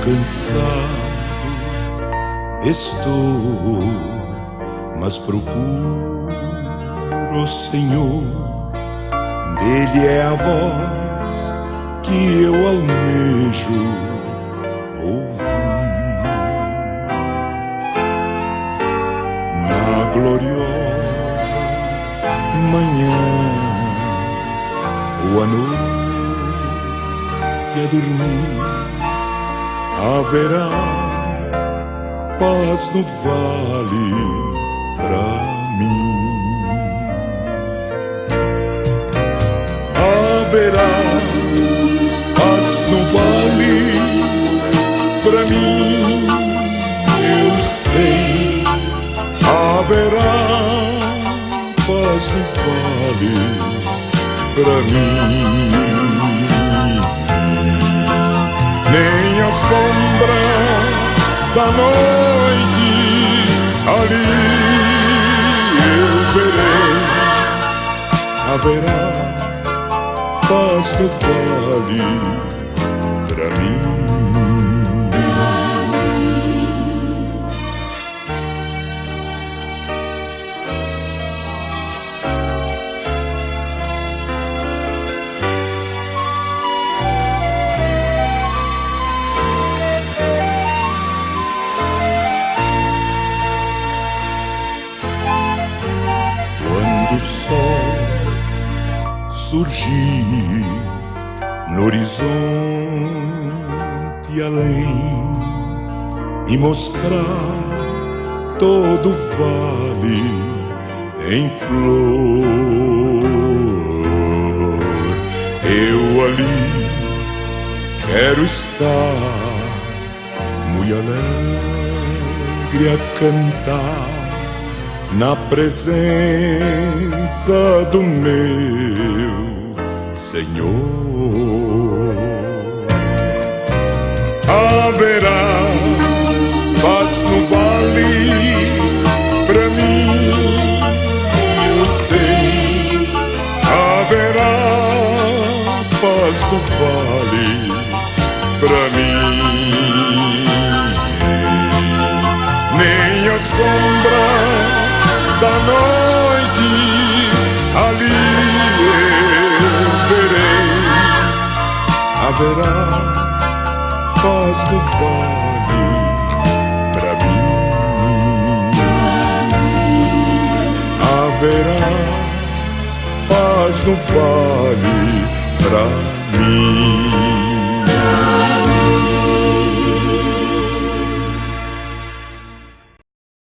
cansado estou, mas procuro o Senhor. Dele é a voz que eu almejo ouvir. Na gloriosa manhã ou à noite a dormir, haverá paz no vale pra mim. Haverá paz no vale pra mim, eu sei. Haverá paz no vale pra mim. Nem a sombra da noite ali eu verei. Haverá paz no vale pra mim. O sol surgir no horizonte além e mostrar todo o vale em flor, eu ali quero estar muito alegre a cantar na presença do meu Senhor. Haverá paz no vale pra mim, eu sei. Haverá paz no vale pra mim. Nem a sombra da noite ali eu verei. Haverá paz no vale pra mim. Haverá paz no vale pra mim.